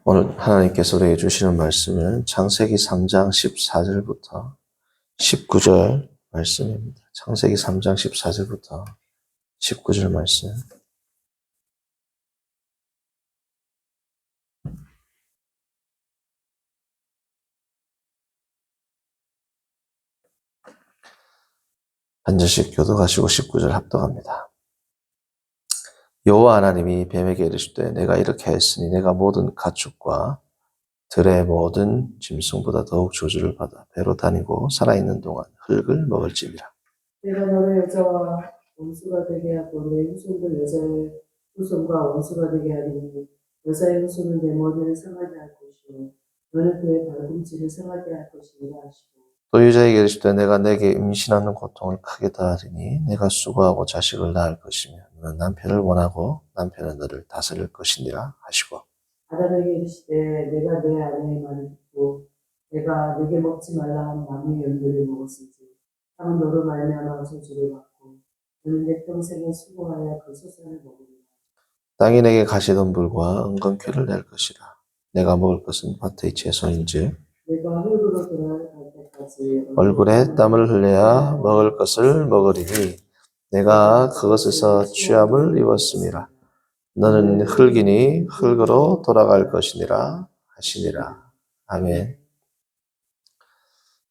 오늘 하나님께서 우리에게 주시는 말씀은 창세기 3장 14절부터 19절 말씀입니다. 창세기 3장 14절부터 19절 말씀. 한 절씩 교독하시고 19절 합독합니다. 여호와 하나님이 뱀에게 이르시되 내가 이렇게 하였으니 내가 모든 가축과 들의 모든 짐승보다 더욱 저주를 받아 배로 다니고 살아있는 동안 흙을 먹을지니라. 내가 너를 여자와 원수가 되게 하고 내 후손도 여자의 후손과 원수가 되게 하리니 여자의 후손은 내 머리를 상하게 할 것이요 너는 그의 발꿈치를 상하게 할 것이니라 하시고 또 여자에게 이르시되 내가 내게 임신하는 고통을 크게 더하리니 내가 수고하고 자식을 낳을 것이며 너는 남편을 원하고 남편은 너를 다스릴 것이니라 하시고 아담에게 이르시되 내가 내 아내의 말을 듣고 내가 내게 먹지 말라 한 나무의 열매를 먹었을지 땅은 너로 말미암아 저주를 받고 너는 내 평생에 수고하여 그 소산을 먹으리라. 땅이 내게 가시덤불과 은건퀴를 낼 것이라. 내가 먹을 것은 밭의 채소인즉 내가 흙으로 돌아갈 때까지 얼굴에 땀을 흘려야 먹을 것을 먹으리니 내가 그것에서 취함을 입었음이라. 너는 흙이니 흙으로 돌아갈 것이니라 하시니라. 아멘.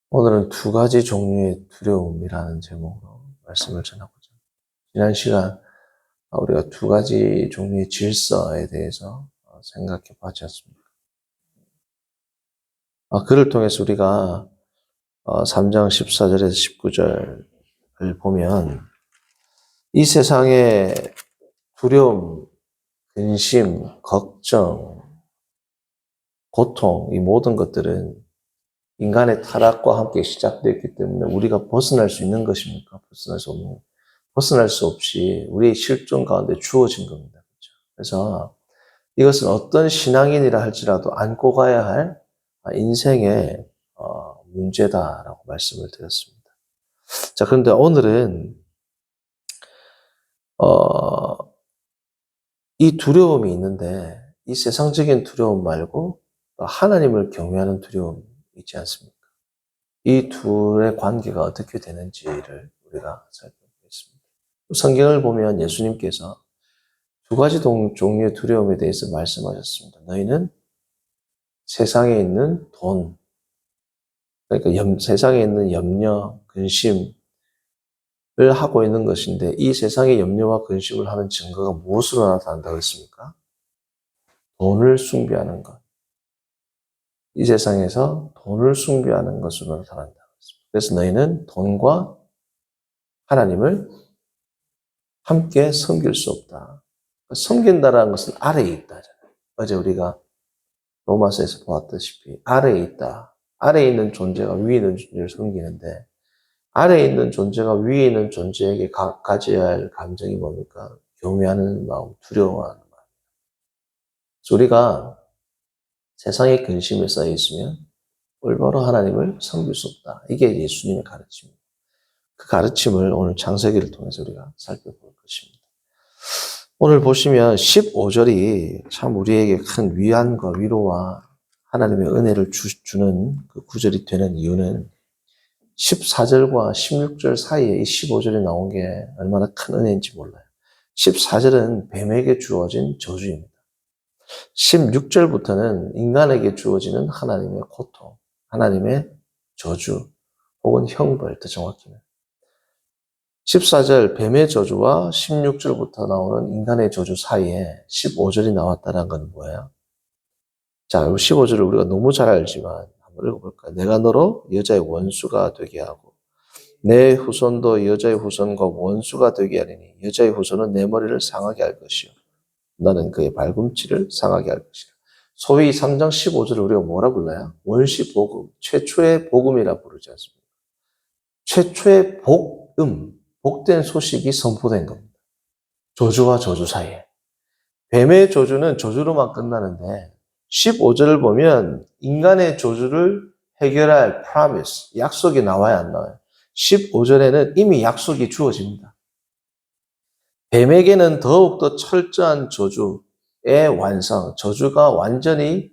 오늘은 두 가지 종류의 두려움이라는 제목으로 말씀을 전하고자 합니다. 지난 시간 우리가 두 가지 종류의 질서에 대해서 생각해 봤지 않습니까? 그를 통해서 우리가 3장 14절에서 19절을 보면 이 세상의 두려움, 근심, 걱정, 고통, 이 모든 것들은 인간의 타락과 함께 시작되었기 때문에 우리가 벗어날 수 있는 것입니까? 벗어날 수 없이 우리의 실존 가운데 주어진 겁니다. 그래서 이것은 어떤 신앙인이라 할지라도 안고 가야 할 인생의 문제다라고 말씀을 드렸습니다. 자, 그런데 오늘은 이 두려움이 있는데 이 세상적인 두려움 말고 하나님을 경외하는 두려움이 있지 않습니까? 이 둘의 관계가 어떻게 되는지를 우리가 살펴보겠습니다. 성경을 보면 예수님께서 두 가지 종류의 두려움에 대해서 말씀하셨습니다. 너희는 세상에 있는 돈, 그러니까 세상에 있는 염려, 근심을 하고 있는 것인데 이 세상의 염려와 근심을 하는 증거가 무엇으로 나타난다고 했습니까? 돈을 숭배하는 것. 이 세상에서 돈을 숭배하는 것으로 나타난다고 했습니다. 그래서 너희는 돈과 하나님을 함께 섬길 수 없다. 섬긴다라는 것은 아래에 있다잖아요. 어제 우리가 로마서에서 보았다시피 아래에 있다. 아래에 있는 존재가 위에 있는 존재를 섬기는데 아래에 있는 존재가 위에 있는 존재에게 가져야 할 감정이 뭡니까? 경외하는 마음, 두려워하는 마음. 그래서 우리가 세상의 근심에 쌓여 있으면 올바로 하나님을 섬길 수 없다. 이게 예수님의 가르침입니다. 그 가르침을 오늘 창세기를 통해서 우리가 살펴볼 것입니다. 오늘 보시면 15절이 참 우리에게 큰 위안과 위로와 하나님의 은혜를 주는 그 구절이 되는 이유는 14절과 16절 사이에 이 15절이 나온 게 얼마나 큰 은혜인지 몰라요. 14절은 뱀에게 주어진 저주입니다. 16절부터는 인간에게 주어지는 하나님의 고통, 하나님의 저주, 혹은 형벌, 더 정확히는. 14절 뱀의 저주와 16절부터 나오는 인간의 저주 사이에 15절이 나왔다는 건 뭐예요? 자, 15절을 우리가 너무 잘 알지만 한번 읽어볼까요? 내가 너로 여자의 원수가 되게 하고 내 후손도 여자의 후손과 원수가 되게 하리니 여자의 후손은 내 머리를 상하게 할 것이요 너는 그의 발꿈치를 상하게 할 것이라. 소위 3장 15절을 우리가 뭐라 불러요? 원시복음, 최초의 복음이라 부르지 않습니까? 최초의 복된 소식이 선포된 겁니다. 저주와 저주 사이에. 뱀의 저주는 저주로만 끝나는데 15절을 보면 인간의 저주를 해결할 promise, 약속이 나와야 안 나와요. 15절에는 이미 약속이 주어집니다. 뱀에게는 더욱더 철저한 저주의 완성, 저주가 완전히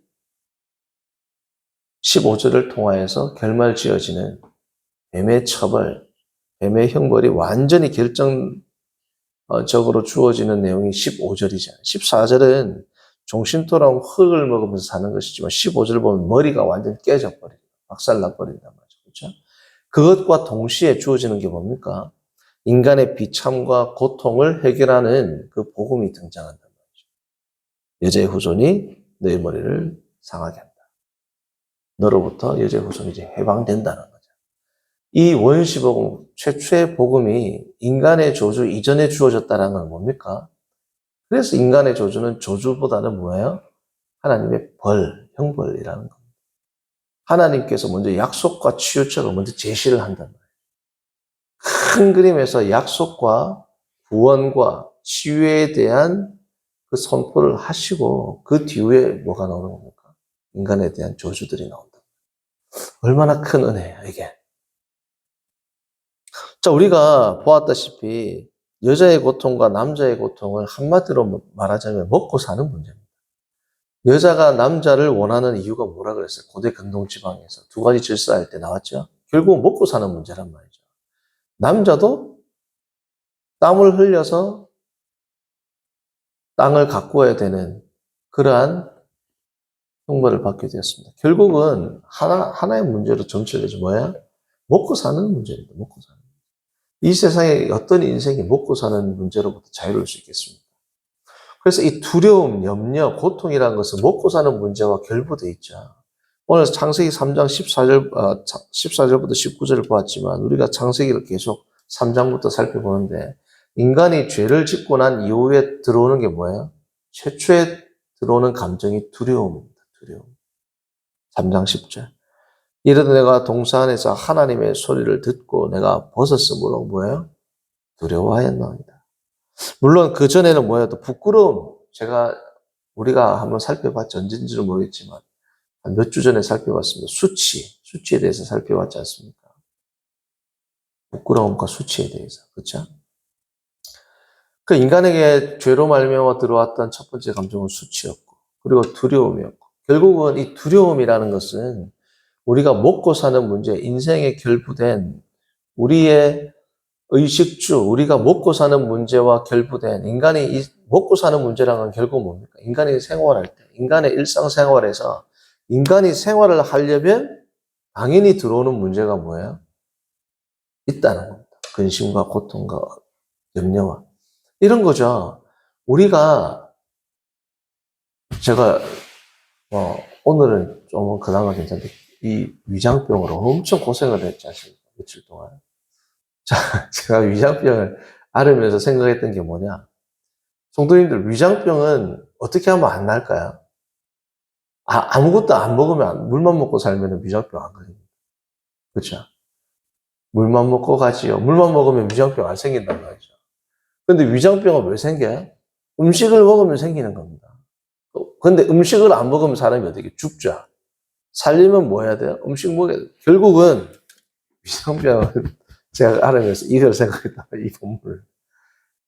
15절을 통하여서 결말 지어지는 뱀의 처벌, 뱀의 형벌이 완전히 결정적으로 주어지는 내용이 15절이잖아요. 14절은 종신토랑 흙을 먹으면서 사는 것이지만 15절 보면 머리가 완전히 깨져버려요. 박살나버린단 말이죠. 그렇죠? 그것과 동시에 주어지는 게 뭡니까? 인간의 비참과 고통을 해결하는 그 복음이 등장한단 말이죠. 여자의 후손이 너의 머리를 상하게 한다. 너로부터 여자의 후손이 이제 해방된다는 거죠. 이 원시복음, 최초의 복음이 인간의 저주 이전에 주어졌다는 건 뭡니까? 그래서 인간의 저주는 저주보다는 뭐예요? 하나님의 형벌이라는 겁니다. 하나님께서 먼저 약속과 치유책을 먼저 제시를 한단 말이에요. 큰 그림에서 약속과 구원과 치유에 대한 그 선포를 하시고 그 뒤에 뭐가 나오는 겁니까? 인간에 대한 저주들이 나온다. 얼마나 큰 은혜예요, 이게. 자, 우리가 보았다시피 여자의 고통과 남자의 고통을 한마디로 말하자면 먹고 사는 문제입니다. 여자가 남자를 원하는 이유가 뭐라 그랬어요? 고대 근동 지방에서 두 가지 질서할 때 나왔죠. 결국 먹고 사는 문제란 말이죠. 남자도 땀을 흘려서 땅을 가꾸어야 되는 그러한 형벌을 받게 되었습니다. 결국은 하나의 문제로 정치되지 뭐야? 먹고 사는 문제입니다. 먹고 사는. 이 세상에 어떤 인생이 먹고 사는 문제로부터 자유로울 수 있겠습니까? 그래서 이 두려움, 염려, 고통이라는 것은 먹고 사는 문제와 결부되어 있죠. 오늘 창세기 3장 14절부터 19절을 보았지만 우리가 창세기를 계속 3장부터 살펴보는데 인간이 죄를 짓고 난 이후에 들어오는 게 뭐예요? 최초에 들어오는 감정이 두려움입니다. 두려움. 3장 10절. 이르되 내가 동산 안에서 하나님의 소리를 듣고 내가 벗었으므로 뭐예요? 두려워하였나이다. 물론 그 전에는 뭐예요? 또 부끄러움. 우리가 한번 살펴봤죠. 언젠지는 모르겠지만 한 몇 주 전에 살펴봤습니다. 수치에 대해서 살펴봤지 않습니까? 부끄러움과 수치에 대해서. 그렇죠? 그 인간에게 죄로 말미암아 들어왔던 첫 번째 감정은 수치였고 그리고 두려움이었고 결국은 이 두려움이라는 것은 우리가 먹고 사는 문제, 인생에 결부된 우리의 의식주, 우리가 먹고 사는 문제와 결부된 인간이 이 먹고 사는 문제라는 건 결국 뭡니까? 인간이 생활할 때, 인간의 일상생활에서 인간이 생활을 하려면 당연히 들어오는 문제가 뭐예요? 있다는 겁니다. 근심과 고통과 염려와. 이런 거죠. 제가 오늘은 좀 그나마 괜찮은데 이 위장병으로 엄청 고생을 했지 않습니까? 며칠 동안. 자, 제가 위장병을 앓으면서 생각했던 게 뭐냐. 성도님들, 위장병은 어떻게 하면 안 날까요? 아무것도 안 먹으면, 물만 먹고 살면 위장병 안 걸립니다. 그렇죠? 물만 먹고 가지요. 물만 먹으면 위장병 안 생긴단 말이죠. 근데 위장병은 왜 생겨요? 음식을 먹으면 생기는 겁니다. 근데 음식을 안 먹으면 사람이 어떻게 죽죠? 살려면 뭐 해야 돼요? 음식 먹어야 돼요. 결국은 위장병을 제가 앓으면서 이걸 생각했다. 이 본문을.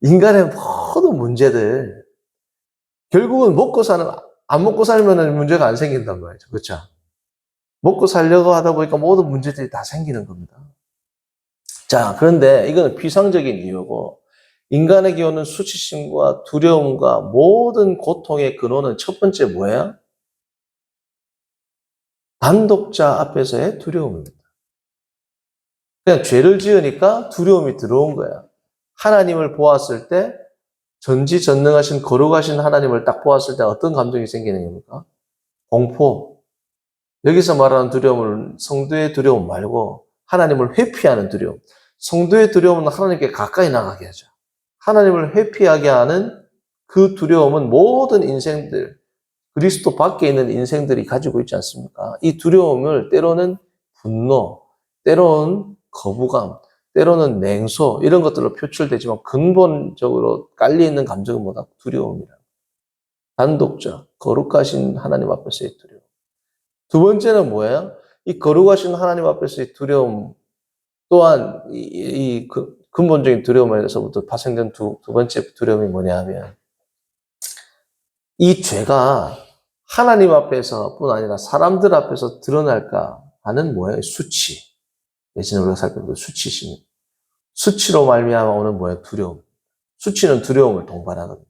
인간의 모든 문제들, 결국은 안 먹고 살면 문제가 안 생긴단 말이죠. 그렇죠? 먹고 살려고 하다 보니까 모든 문제들이 다 생기는 겁니다. 자, 그런데 이거는 피상적인 이유고, 인간에게 오는 수치심과 두려움과 모든 고통의 근원은 첫 번째 뭐예요? 단독자 앞에서의 두려움입니다. 그냥 죄를 지으니까 두려움이 들어온 거야. 하나님을 보았을 때 전지전능하신 거룩하신 하나님을 딱 보았을 때 어떤 감정이 생기는 겁니까? 공포. 여기서 말하는 두려움은 성도의 두려움 말고 하나님을 회피하는 두려움. 성도의 두려움은 하나님께 가까이 나가게 하죠. 하나님을 회피하게 하는 그 두려움은 모든 인생들, 그리스도 밖에 있는 인생들이 가지고 있지 않습니까? 이 두려움을 때로는 분노, 때로는 거부감, 때로는 냉소 이런 것들로 표출되지만 근본적으로 깔려있는 감정은 뭐다? 두려움이다. 단독자, 거룩하신 하나님 앞에서의 두려움. 두 번째는 뭐예요? 이 거룩하신 하나님 앞에서의 두려움 또한 근본적인 두려움에서부터 파생된 두 번째 두려움이 뭐냐 하면 이 죄가 하나님 앞에서뿐 아니라 사람들 앞에서 드러날까 하는 뭐예요? 수치. 예전에 우리가 살펴본 수치심. 수치로 말미암아 오는 뭐예요? 두려움. 수치는 두려움을 동반하거든요.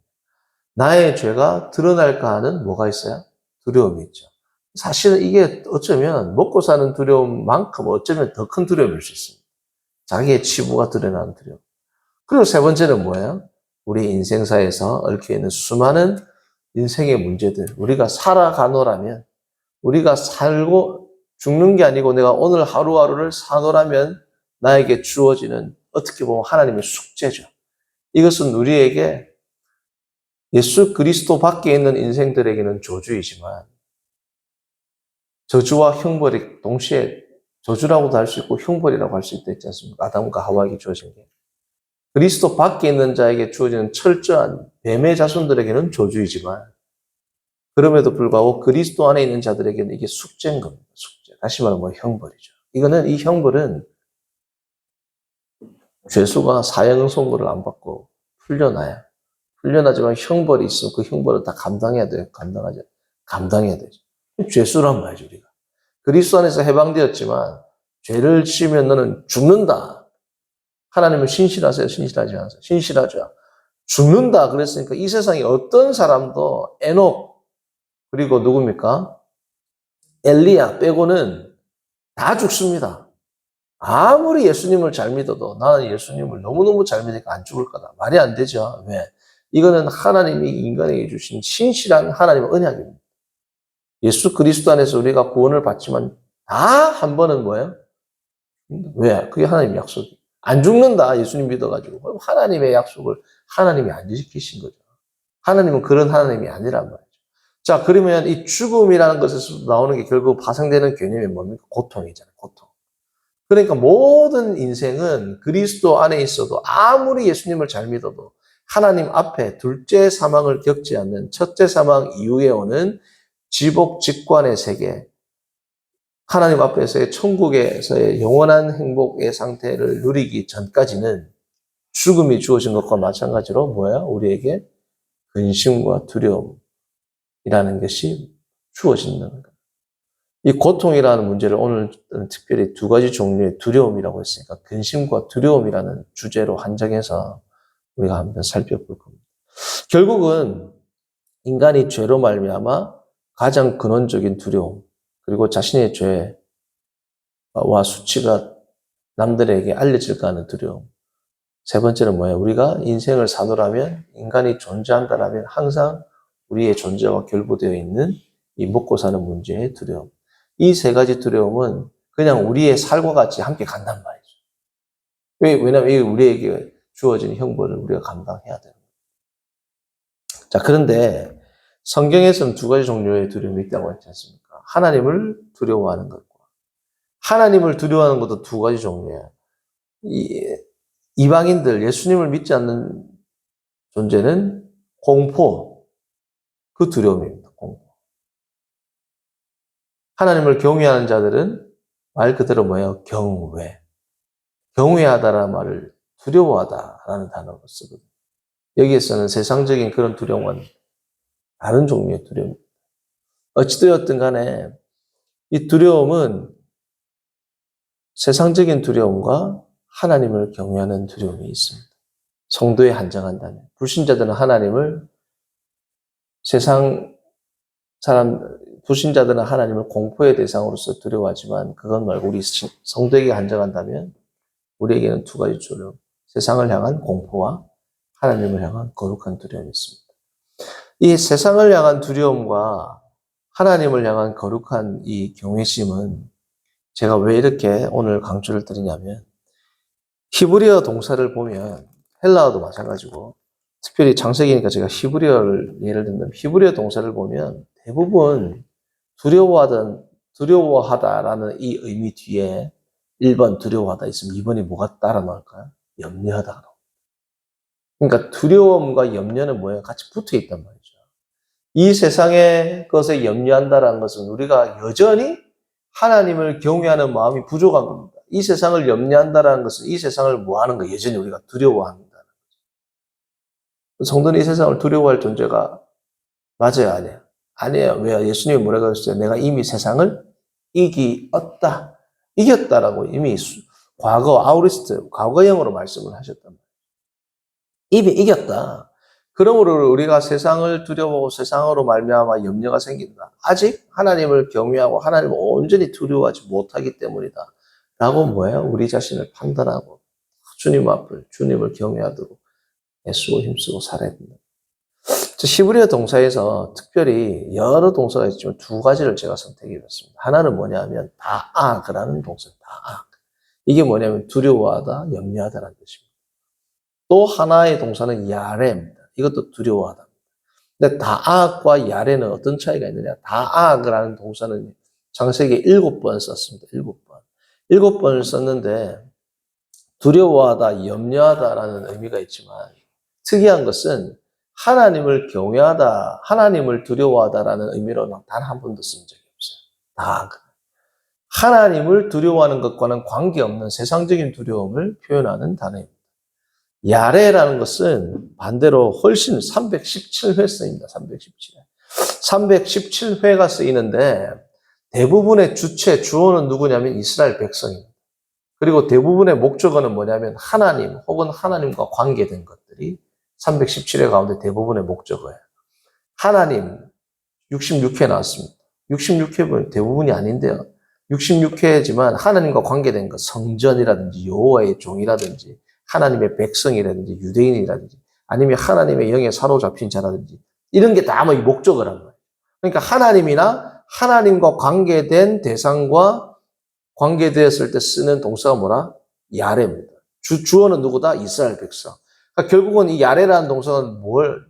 나의 죄가 드러날까 하는 뭐가 있어요? 두려움이 있죠. 사실은 이게 어쩌면 먹고 사는 두려움만큼 어쩌면 더 큰 두려움일 수 있습니다. 자기의 치부가 드러나는 두려움. 그리고 세 번째는 뭐예요? 우리 인생사에서 얽혀있는 수많은 인생의 문제들. 우리가 살아가노라면, 우리가 살고 죽는 게 아니고 내가 오늘 하루하루를 사노라면 나에게 주어지는 어떻게 보면 하나님의 숙제죠. 이것은 우리에게 예수 그리스도 밖에 있는 인생들에게는 저주이지만 저주와 형벌이 동시에 저주라고도 할 수 있고 형벌이라고 할 수 있지 않습니까? 아담과 하와에게 주어진 게. 그리스도 밖에 있는 자에게 주어지는 철저한 뱀의 자손들에게는 저주이지만 그럼에도 불구하고 그리스도 안에 있는 자들에게는 이게 숙제인 겁니다. 숙제. 다시 말하면 뭐 형벌이죠. 이 형벌은 죄수가 사형 선고를 안 받고 풀려나야. 풀려나지만 형벌이 있으면 그 형벌을 다 감당해야 돼요. 감당해야 되죠. 죄수란 말이죠, 우리가. 그리스도 안에서 해방되었지만 죄를 지으면 너는 죽는다. 하나님은 신실하세요? 신실하지 않으세요? 신실하죠. 죽는다 그랬으니까 이 세상에 어떤 사람도 에녹 그리고 누굽니까? 엘리야 빼고는 다 죽습니다. 아무리 예수님을 잘 믿어도 나는 예수님을 너무너무 잘 믿으니까 안 죽을 거다. 말이 안 되죠. 왜? 이거는 하나님이 인간에게 주신 신실한 하나님의 언약입니다. 예수 그리스도 안에서 우리가 구원을 받지만 다 한 번은 뭐예요? 왜? 그게 하나님의 약속이에요. 안 죽는다. 예수님 믿어가지고. 그럼 하나님의 약속을 하나님이 안 지키신 거죠. 하나님은 그런 하나님이 아니란 말이죠. 자, 그러면 이 죽음이라는 것에서 나오는 게 결국 파생되는 개념이 뭡니까? 고통이잖아요. 고통. 그러니까 모든 인생은 그리스도 안에 있어도 아무리 예수님을 잘 믿어도 하나님 앞에 둘째 사망을 겪지 않는 첫째 사망 이후에 오는 지복직관의 세계, 하나님 앞에서의 천국에서의 영원한 행복의 상태를 누리기 전까지는 죽음이 주어진 것과 마찬가지로 뭐야? 우리에게 근심과 두려움이라는 것이 주어진다는 거예요. 이 고통이라는 문제를 오늘 특별히 두 가지 종류의 두려움이라고 했으니까 근심과 두려움이라는 주제로 한정해서 우리가 한번 살펴볼 겁니다. 결국은 인간이 죄로 말미암아 가장 근원적인 두려움 그리고 자신의 죄와 수치가 남들에게 알려질까 하는 두려움. 세 번째는 뭐예요? 우리가 인생을 사노라면 인간이 존재한다라면 항상 우리의 존재와 결부되어 있는 이 먹고 사는 문제의 두려움. 이 세 가지 두려움은 그냥 우리의 삶과 같이 함께 간단 말이죠. 왜냐하면 이게 우리에게 주어진 형벌을 우리가 감당해야 되는 거예요. 자, 그런데 성경에서는 두 가지 종류의 두려움이 있다고 했지 않습니까? 하나님을 두려워하는 것과 하나님을 두려워하는 것도 두 가지 종류예요. 이방인들, 예수님을 믿지 않는 존재는 공포, 그 두려움입니다. 공포. 하나님을 경외하는 자들은 말 그대로 뭐예요? 경외. 경외하다라는 말을 두려워하다라는 단어로 쓰거든요. 여기에서는 세상적인 그런 두려움은 다른 종류의 두려움입니다. 어찌되었든 간에 이 두려움은 세상적인 두려움과 하나님을 경외하는 두려움이 있습니다. 성도에 한정한다면. 불신자들은 하나님을 불신자들은 하나님을 공포의 대상으로서 두려워하지만 그건 말고 우리 성도에게 한정한다면 우리에게는 두 가지 두려움. 세상을 향한 공포와 하나님을 향한 거룩한 두려움이 있습니다. 이 세상을 향한 두려움과 하나님을 향한 거룩한 이 경외심은 제가 왜 이렇게 오늘 강조를 드리냐면 히브리어 동사를 보면 헬라어도 마찬가지고 특별히 창세기니까 제가 히브리어를 예를 든다면 히브리어 동사를 보면 대부분 두려워하다라는 이 의미 뒤에 1번 두려워하다 있으면 2번이 뭐가 따라 나올까요? 염려하다. 그러니까 두려움과 염려는 뭐예요? 같이 붙어 있단 말이죠. 이 세상의 것에 염려한다는 것은 우리가 여전히 하나님을 경외하는 마음이 부족한 겁니다. 이 세상을 염려한다는 것은 이 세상을 뭐 하는 거 여전히 우리가 두려워합니다. 성도는 이 세상을 두려워할 존재가 맞아요, 아니에요? 아니에요. 왜요? 예수님이 뭐라고 했어요? 내가 이미 세상을 이기었다. 이겼다라고 이미 과거 아우리스트, 과거형으로 말씀을 하셨단 말이에요. 이미 이겼다. 그러므로 우리가 세상을 두려워하고 세상으로 말미암아 염려가 생긴다. 아직 하나님을 경외하고 하나님을 온전히 두려워하지 못하기 때문이다. 라고 뭐예요? 우리 자신을 판단하고 주님 앞을, 주님을 경외하도록 애쓰고 힘쓰고 살아야 된다. 히브리어 동사에서 특별히 여러 동사가 있지만 두 가지를 제가 선택해봤습니다. 하나는 뭐냐면 다악이라는 동사, 다악. 이게 뭐냐면 두려워하다, 염려하다라는 뜻입니다. 또 하나의 동사는 야레입니다. 이것도 두려워하다. 근데 다악과 야레는 어떤 차이가 있느냐? 다악이라는 동사는 창세기 7번 썼습니다. 7번. 7번을 썼는데 두려워하다, 염려하다라는 의미가 있지만 특이한 것은 하나님을 경외하다, 하나님을 두려워하다라는 의미로는 단 한 번도 쓴 적이 없어요. 다 하나님을 두려워하는 것과는 관계없는 세상적인 두려움을 표현하는 단어입니다. 야레라는 것은 반대로 훨씬 317회 쓰입니다. 317회. 317회가 쓰이는데 대부분의 주체, 주어는 누구냐면 이스라엘 백성입니다. 그리고 대부분의 목적어는 뭐냐면 하나님 혹은 하나님과 관계된 것들이 317회 가운데 대부분의 목적어예요. 하나님 66회 나왔습니다. 66회 대부분이 아닌데요. 66회지만 하나님과 관계된 것, 성전이라든지 여호와의 종이라든지 하나님의 백성이라든지 유대인이라든지 아니면 하나님의 영에 사로잡힌 자라든지 이런 게 다 뭐 이 목적어란 거예요. 그러니까 하나님이나 하나님과 관계된 대상과 관계되었을 때 쓰는 동사가 뭐라? 야레입니다. 주어는 누구다? 이스라엘 백성. 그러니까 결국은 이 야레라는 동사는 뭘?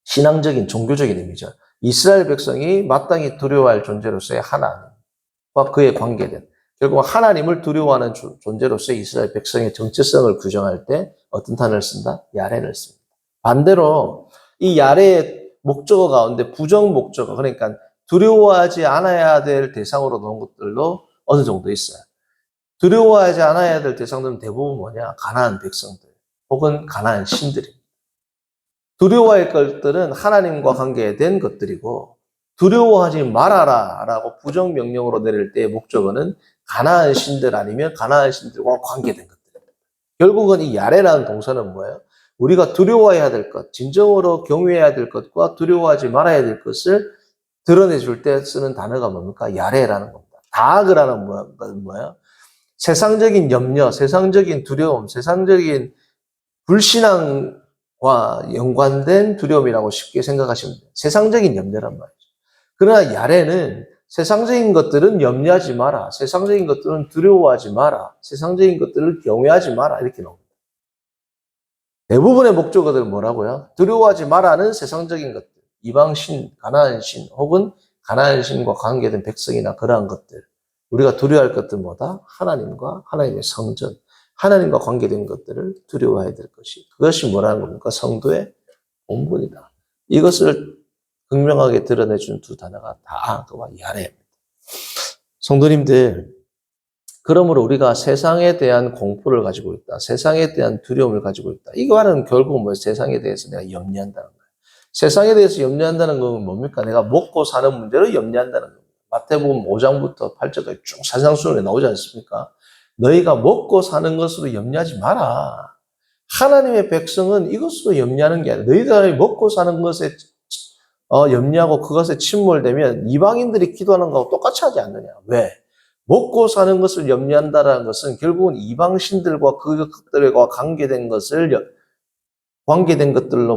신앙적인, 종교적인 의미죠. 이스라엘 백성이 마땅히 두려워할 존재로서의 하나님과 그에 관계된, 결국 하나님을 두려워하는 존재로서의 이스라엘 백성의 정체성을 규정할 때 어떤 단어를 쓴다? 야레를 씁니다. 반대로 이 야레의 목적어 가운데 부정 목적어, 그러니까 두려워하지 않아야 될 대상으로 놓은 것들도 어느 정도 있어요. 두려워하지 않아야 될 대상들은 대부분 뭐냐? 가나안 백성들 혹은 가나안 신들입니다. 두려워할 것들은 하나님과 관계된 것들이고 두려워하지 말아라 라고 부정명령으로 내릴 때의 목적어는 가나안 신들 아니면 가나안 신들과 관계된 것들입니다. 결국은 이 야레라는 동사는 뭐예요? 우리가 두려워해야 될 것, 진정으로 경외해야 될 것과 두려워하지 말아야 될 것을 드러내줄 때 쓰는 단어가 뭡니까? 야레라는 겁니다. 다악이라는 것은 뭐예요? 세상적인 염려, 세상적인 두려움, 세상적인 불신앙과 연관된 두려움이라고 쉽게 생각하시면 돼요. 세상적인 염려란 말이죠. 그러나 야레는 세상적인 것들은 염려하지 마라. 세상적인 것들은 두려워하지 마라. 세상적인 것들을 경외하지 마라. 이렇게 나옵니다. 대부분의 목적어들은 뭐라고요? 두려워하지 마라는 세상적인 것들. 이방신, 가나안신 혹은 가나안신과 관계된 백성이나 그러한 것들. 우리가 두려워할 것들 뭐다? 하나님과 하나님의 성전, 하나님과 관계된 것들을 두려워해야 될 것이. 그것이 뭐라는 겁니까? 성도의 본분이다. 이것을 극명하게 드러내준 두 단어가 다악과 야레입니다. 성도님들, 그러므로 우리가 세상에 대한 공포를 가지고 있다. 세상에 대한 두려움을 가지고 있다. 이거는 결국 뭐 세상에 대해서 내가 염려한다는 거예요. 세상에 대해서 염려한다는 건 뭡니까? 내가 먹고 사는 문제로 염려한다는 겁니다. 마태복음 5장부터 8절까지 쭉 산상수훈에 나오지 않습니까? 너희가 먹고 사는 것으로 염려하지 마라. 하나님의 백성은 이것으로 염려하는 게 아니라 너희들이 먹고 사는 것에 염려하고 그것에 침몰되면 이방인들이 기도하는 것하고 똑같이 하지 않느냐. 왜? 먹고 사는 것을 염려한다는 것은 결국은 이방신들과 그들과 관계된 것들로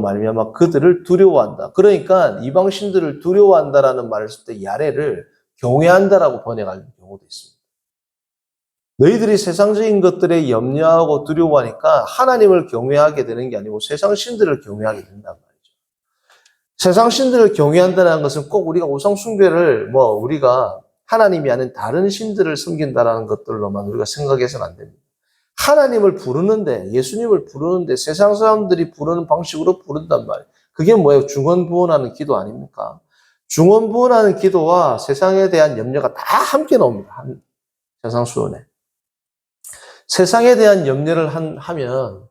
말미암아 그들을 두려워한다. 그러니까 이방신들을 두려워한다라는 말을 쓸 때 야레를 경외한다라고 번역하는 경우도 있습니다. 너희들이 세상적인 것들에 염려하고 두려워하니까 하나님을 경외하게 되는 게 아니고 세상 신들을 경외하게 된단 말이죠. 세상 신들을 경외한다는 것은 꼭 우리가 우상 숭배를 우리가 하나님이 아닌 다른 신들을 섬긴다라는 것들로만 우리가 생각해서는 안 됩니다. 하나님을 부르는데, 예수님을 부르는데 세상 사람들이 부르는 방식으로 부른단 말이에요. 그게 뭐예요? 중언부언하는 기도 아닙니까? 중언부언하는 기도와 세상에 대한 염려가 다 함께 나옵니다. 세상 수원에. 세상에 대한 염려를 하면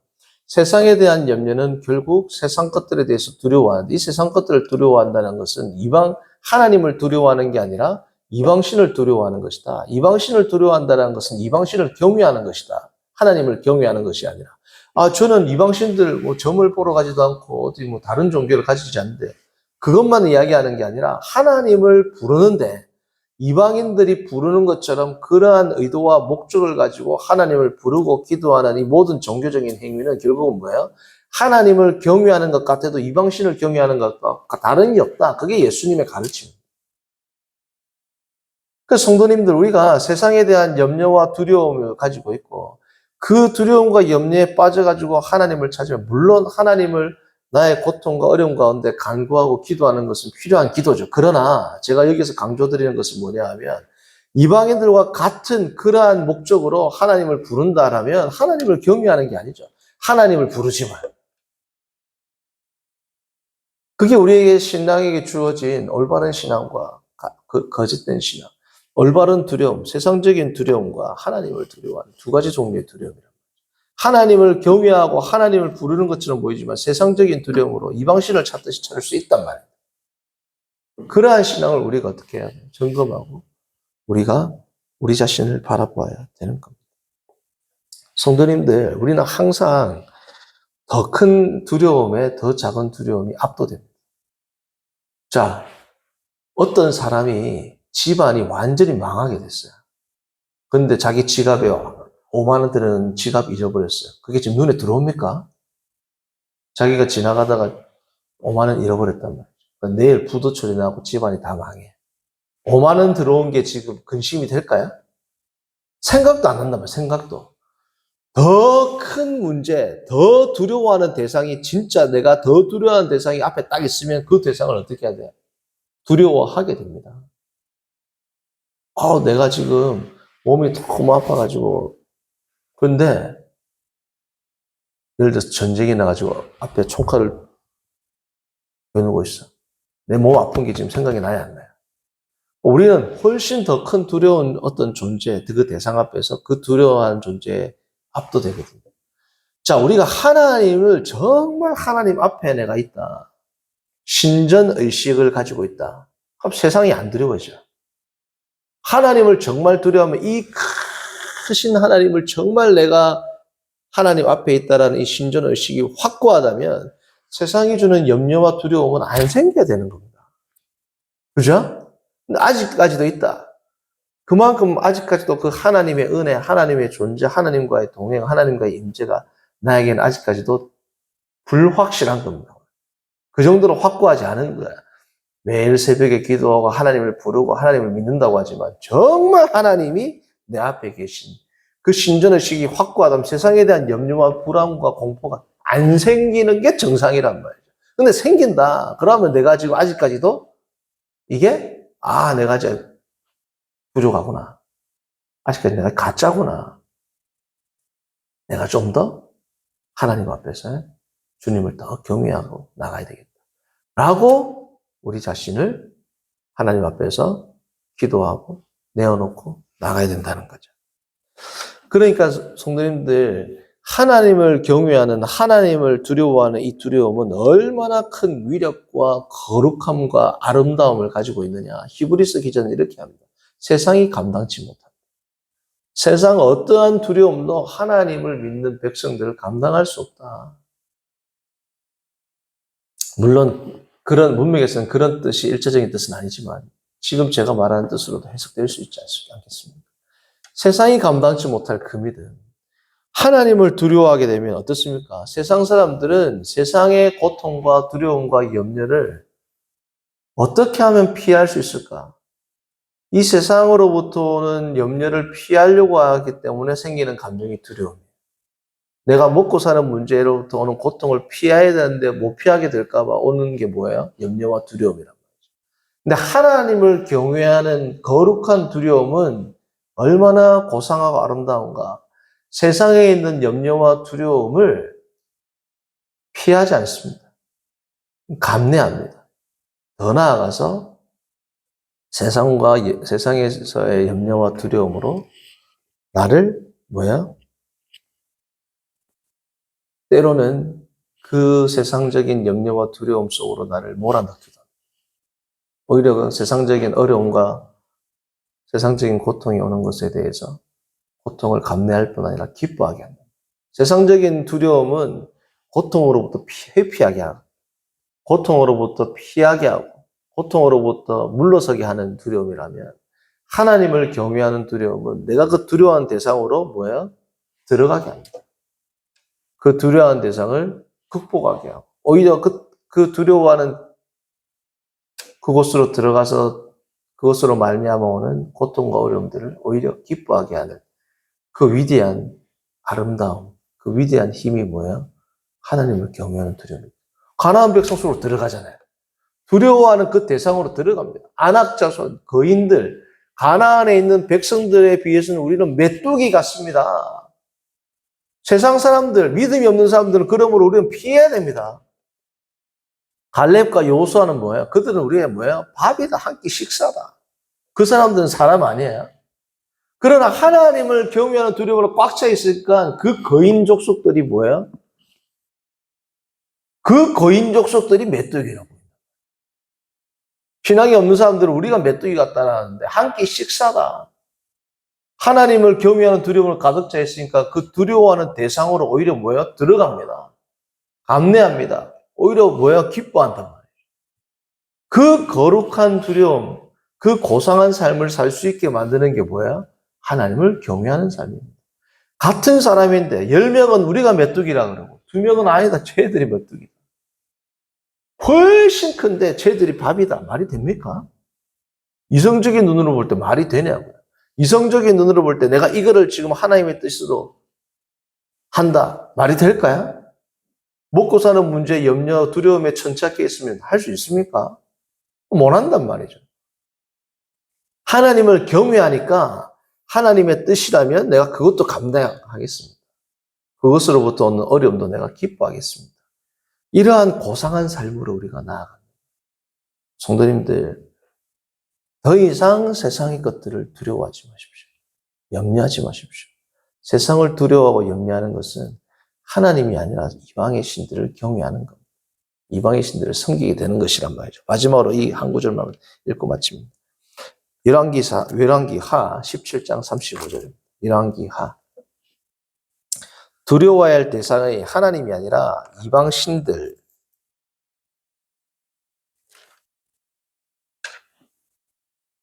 세상에 대한 염려는 결국 세상 것들에 대해서 두려워하는데, 이 세상 것들을 두려워한다는 것은 하나님을 두려워하는 게 아니라 이방신을 두려워하는 것이다. 이방신을 두려워한다는 것은 이방신을 경외하는 것이다. 하나님을 경외하는 것이 아니라. 저는 이방신들 점을 보러 가지도 않고 어디 다른 종교를 가지지 않는데, 그것만 이야기하는 게 아니라 하나님을 부르는데, 이방인들이 부르는 것처럼 그러한 의도와 목적을 가지고 하나님을 부르고 기도하는 이 모든 종교적인 행위는 결국은 뭐예요? 하나님을 경외하는 것 같아도 이방신을 경외하는 것과 다름이 없다. 그게 예수님의 가르침입니다. 그 성도님들, 우리가 세상에 대한 염려와 두려움을 가지고 있고 그 두려움과 염려에 빠져가지고 하나님을 찾으면, 물론 하나님을 나의 고통과 어려움 가운데 간구하고 기도하는 것은 필요한 기도죠. 그러나 제가 여기서 강조드리는 것은 뭐냐 하면, 이방인들과 같은 그러한 목적으로 하나님을 부른다라면 하나님을 경외하는 게 아니죠. 하나님을 부르지 마요. 그게 우리에게 신앙에게 주어진 올바른 신앙과 거짓된 신앙, 올바른 두려움, 세상적인 두려움과 하나님을 두려워하는 두 가지 종류의 두려움이랍니다. 하나님을 경외하고 하나님을 부르는 것처럼 보이지만 세상적인 두려움으로 이방신을 찾듯이 찾을 수 있단 말이에요. 그러한 신앙을 우리가 어떻게 해야 돼요? 점검하고 우리가 우리 자신을 바라보아야 되는 겁니다. 성도님들, 우리는 항상 더 큰 두려움에 더 작은 두려움이 압도됩니다. 자, 어떤 사람이 집안이 완전히 망하게 됐어요. 근데 자기 지갑에 5만 원 드는 지갑 잊어버렸어요. 그게 지금 눈에 들어옵니까? 자기가 지나가다가 5만 원 잃어버렸단 말이죠. 그러니까 내일 부도 처리 나고 집안이 다 망해. 5만 원 들어온 게 지금 근심이 될까요? 생각도 안 한단 말이에요. 생각도. 더 큰 문제, 더 두려워하는 대상이, 진짜 내가 더 두려워하는 대상이 앞에 딱 있으면 그 대상을 어떻게 해야 돼요? 두려워하게 됩니다. 내가 지금 몸이 너무 아파가지고, 그런데 예를 들어서 전쟁이 나가지고 앞에 총칼을 겨누고 있어. 내 몸 아픈 게 지금 생각이 나야 안 나요? 우리는 훨씬 더 큰 두려운 어떤 존재, 그 대상 앞에서 그 두려워하는 존재에 압도되거든요. 자, 우리가 하나님을 정말 하나님 앞에 내가 있다. 신전의식을 가지고 있다. 그럼 세상이 안 두려워져. 하나님을 정말 두려워하면, 이 크신 하나님을 정말 내가 하나님 앞에 있다라는 이 신전의식이 확고하다면 세상이 주는 염려와 두려움은 안 생겨야 되는 겁니다. 그죠? 근데 아직까지도 있다. 그만큼 아직까지도 그 하나님의 은혜, 하나님의 존재, 하나님과의 동행, 하나님과의 임재가 나에게는 아직까지도 불확실한 겁니다. 그 정도로 확고하지 않은 거야. 매일 새벽에 기도하고 하나님을 부르고 하나님을 믿는다고 하지만 정말 하나님이 내 앞에 계신 그 신전의식이 확고하다면 세상에 대한 염려와 불안과 공포가 안 생기는 게 정상이란 말이죠. 근데 생긴다. 그러면 내가 지금 아직까지도 이게 내가 아직 부족하구나. 아직까지 내가 가짜구나. 내가 좀 더 하나님 앞에서 주님을 더 경외하고 나가야 되겠다. 라고 우리 자신을 하나님 앞에서 기도하고 내어놓고 나가야 된다는 거죠. 그러니까 성도님들, 하나님을 경외하는, 하나님을 두려워하는 이 두려움은 얼마나 큰 위력과 거룩함과 아름다움을 가지고 있느냐. 히브리서 기자는 이렇게 합니다. 세상이 감당치 못합니다. 세상 어떠한 두려움도 하나님을 믿는 백성들을 감당할 수 없다. 물론 그런 문맥에서는 그런 뜻이 일차적인 뜻은 아니지만 지금 제가 말하는 뜻으로도 해석될 수 있지 않겠습니까? 세상이 감당치 못할 그 믿음. 하나님을 두려워하게 되면 어떻습니까? 세상 사람들은 세상의 고통과 두려움과 염려를 어떻게 하면 피할 수 있을까? 이 세상으로부터 오는 염려를 피하려고 하기 때문에 생기는 감정이 두려움이에요. 내가 먹고 사는 문제로부터 오는 고통을 피해야 되는데 못 피하게 될까 봐 오는 게 뭐예요? 염려와 두려움이란 말이죠. 근데 하나님을 경외하는 거룩한 두려움은 얼마나 고상하고 아름다운가. 세상에 있는 염려와 두려움을 피하지 않습니다. 감내합니다. 더 나아가서 세상에서의 염려와 두려움으로 나를 때로는 그 세상적인 염려와 두려움 속으로 나를 몰아넣기도 합니다. 오히려 그 세상적인 어려움과 세상적인 고통이 오는 것에 대해서 고통을 감내할 뿐 아니라 기뻐하게 합니다. 세상적인 두려움은 고통으로부터 회피하게 하고, 고통으로부터 피하게 하고, 고통으로부터 물러서게 하는 두려움이라면, 하나님을 경외하는 두려움은 내가 그 두려워하는 대상으로 뭐예요? 들어가게 합니다. 그 두려워하는 대상을 극복하게 하고, 오히려 그 두려워하는 그곳으로 들어가서 그것으로 말미암아 오는 고통과 어려움들을 오히려 기뻐하게 하는 그 위대한 아름다움, 그 위대한 힘이 뭐예요? 하나님을 경외하는 두려움입니다. 가나안 백성 속으로 들어가잖아요. 두려워하는 그 대상으로 들어갑니다. 안악자손, 거인들, 가나안에 있는 백성들에 비해서는 우리는 메뚜기 같습니다. 세상 사람들, 믿음이 없는 사람들은 그러므로 우리는 피해야 됩니다. 갈렙과 여호수아는 뭐예요? 그들은 우리의 뭐예요? 밥이다, 한 끼 식사다. 그 사람들은 사람 아니에요. 그러나 하나님을 경외하는 두려움으로 꽉 차 있으니까 그 거인 족속들이 뭐예요? 그 거인 족속들이 메뚜기라고. 신앙이 없는 사람들은 우리가 메뚜기 같다라는데 한 끼 식사다. 하나님을 경외하는 두려움을 가득 차 있으니까 그 두려워하는 대상으로 오히려 뭐예요? 들어갑니다. 감내합니다. 오히려 뭐예요? 기뻐한단 말이에요. 그 거룩한 두려움, 그 고상한 삶을 살 수 있게 만드는 게 뭐예요? 하나님을 경외하는 삶입니다. 같은 사람인데 10명은 우리가 메뚜기라 그러고 2명은 아니다. 쟤들이 메뚜기다. 훨씬 큰데 쟤들이 밥이다. 말이 됩니까? 이성적인 눈으로 볼 때 말이 되냐고요. 이성적인 눈으로 볼 때 내가 이거를 지금 하나님의 뜻으로 한다. 말이 될까요? 먹고 사는 문제, 염려, 두려움에 천착해 있으면 할 수 있습니까? 못 한단 말이죠. 하나님을 경외하니까 하나님의 뜻이라면 내가 그것도 감당하겠습니다. 그것으로부터 오는 어려움도 내가 기뻐하겠습니다. 이러한 고상한 삶으로 우리가 나아갑니다. 성도님들, 더 이상 세상의 것들을 두려워하지 마십시오. 염려하지 마십시오. 세상을 두려워하고 염려하는 것은 하나님이 아니라 이방의 신들을 경외하는 겁니다. 이방의 신들을 섬기게 되는 것이란 말이죠. 마지막으로 이 한 구절만 읽고 마칩니다. 열왕기하 17장 35절입니다. 열왕기하. 두려워해야 할 대상이 하나님이 아니라 이방 신들,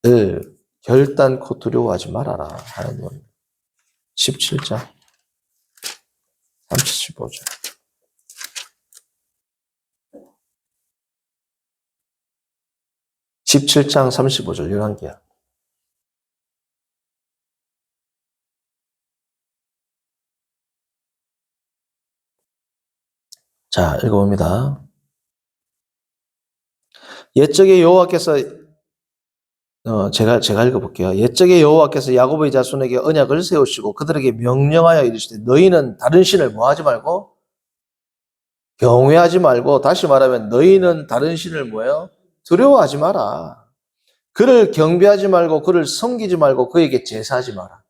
을 결단코 두려워하지 말아라 하는 건 17장 35절. (17장 35절) 열왕기하. 자, 읽어봅니다. 옛적에 여호와께서 제가 읽어볼게요. 옛적에 여호와께서 야곱의 자손에게 언약을 세우시고 그들에게 명령하여 이르시되 너희는 다른 신을 뭐하지 말고 경외하지 말고, 다시 말하면 너희는 다른 신을 뭐예요? 두려워하지 마라. 그를 경배하지 말고 그를 섬기지 말고 그에게 제사하지 마라.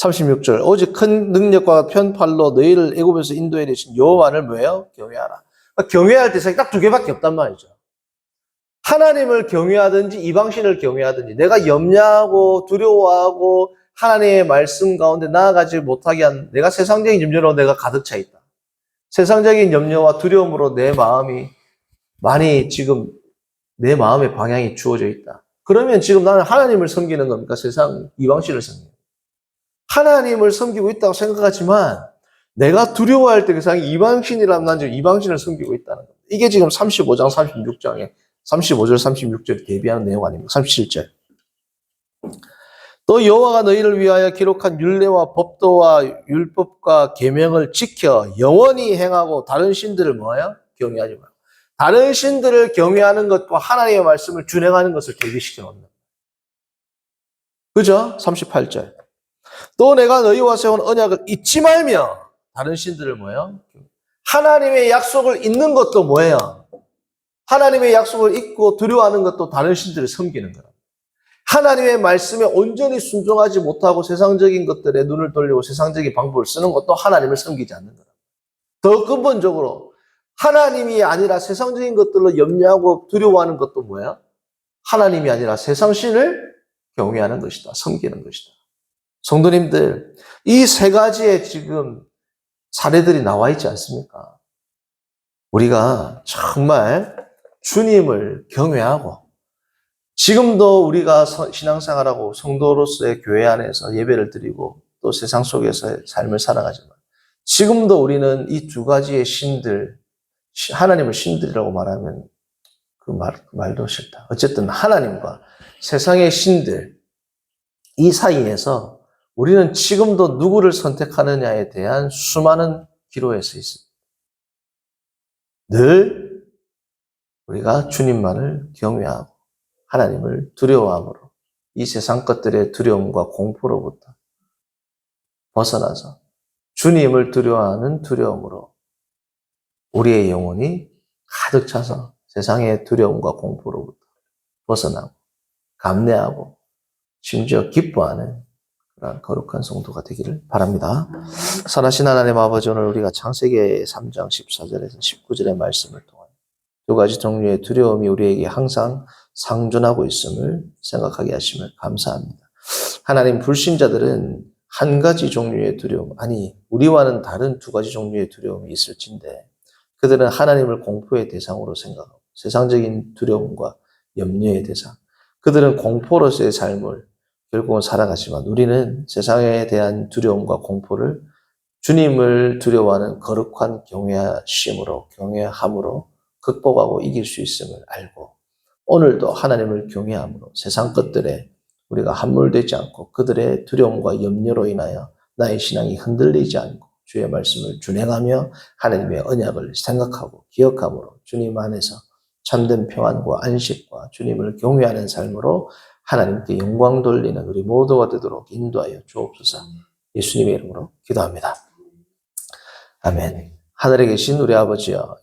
36절. 오직 큰 능력과 편팔로 너희를 애굽에서 인도해 내신 여호와를 뭐예요? 경외하라. 경외할 대상이 딱 두 개밖에 없단 말이죠. 하나님을 경외하든지 이방신을 경외하든지, 내가 염려하고 두려워하고 하나님의 말씀 가운데 나아가지 못하게 한, 내가 세상적인 염려로 내가 가득 차 있다. 세상적인 염려와 두려움으로 내 마음이 많이 지금 내 마음의 방향이 주어져 있다. 그러면 지금 나는 하나님을 섬기는 겁니까? 세상 이방신을 섬기는 겁니까? 하나님을 섬기고 있다고 생각하지만 내가 두려워할 때 그 상이 이방신이라면 난 지금 이방신을 섬기고 있다는 겁니다. 이게 지금 35장 36장에 35절 36절 대비하는 내용 아닙니까? 37절. 또 여호와가 너희를 위하여 기록한 율례와 법도와 율법과 계명을 지켜 영원히 행하고 다른 신들을 뭐예요? 경외하지 말고. 다른 신들을 경외하는 것과 하나님의 말씀을 준행하는 것을 대비시켜 놓는 겁니다. 그죠? 38절. 또 내가 너희와 세운 언약을 잊지 말며 다른 신들을 뭐예요? 하나님의 약속을 잊는 것도 뭐예요? 하나님의 약속을 잊고 두려워하는 것도 다른 신들을 섬기는 거예요. 하나님의 말씀에 온전히 순종하지 못하고 세상적인 것들에 눈을 돌리고 세상적인 방법을 쓰는 것도 하나님을 섬기지 않는 거다. 더 근본적으로 하나님이 아니라 세상적인 것들로 염려하고 두려워하는 것도 뭐야? 하나님이 아니라 세상신을 경외하는 것이다. 섬기는 것이다. 성도님들, 이 세 가지의 지금 사례들이 나와 있지 않습니까? 우리가 정말 주님을 경외하고 지금도 우리가 신앙생활하고 성도로서의 교회 안에서 예배를 드리고 또 세상 속에서의 삶을 살아가지만 지금도 우리는 이 두 가지의 신들, 하나님을 신들이라고 말하면 그 말도 싫다. 어쨌든 하나님과 세상의 신들, 이 사이에서 우리는 지금도 누구를 선택하느냐에 대한 수많은 기로에 서 있습니다. 늘 우리가 주님만을 경외하고 하나님을 두려워함으로 이 세상 것들의 두려움과 공포로부터 벗어나서 주님을 두려워하는 두려움으로 우리의 영혼이 가득 차서 세상의 두려움과 공포로부터 벗어나고 감내하고 심지어 기뻐하는 그런 거룩한 성도가 되기를 바랍니다. 선하신 하나님 아버지, 오늘 우리가 창세기 3장 14절에서 19절의 말씀을 통해 두 가지 종류의 두려움이 우리에게 항상 상존하고 있음을 생각하게 하심을 감사합니다. 하나님, 불신자들은 한 가지 종류의 두려움, 아니 우리와는 다른 두 가지 종류의 두려움이 있을진데 그들은 하나님을 공포의 대상으로 생각하고 세상적인 두려움과 염려의 대상, 그들은 공포로서의 삶을 결국은 살아가지만 우리는 세상에 대한 두려움과 공포를 주님을 두려워하는 거룩한 경외함으로 극복하고 이길 수 있음을 알고 오늘도 하나님을 경외함으로 세상 것들에 우리가 함몰되지 않고 그들의 두려움과 염려로 인하여 나의 신앙이 흔들리지 않고 주의 말씀을 준행하며 하나님의 언약을 생각하고 기억함으로 주님 안에서 참된 평안과 안식과 주님을 경외하는 삶으로 하나님께 영광 돌리는 우리 모두가 되도록 인도하여 주옵소서. 예수님의 이름으로 기도합니다. 아멘. 하늘에 계신 우리 아버지여,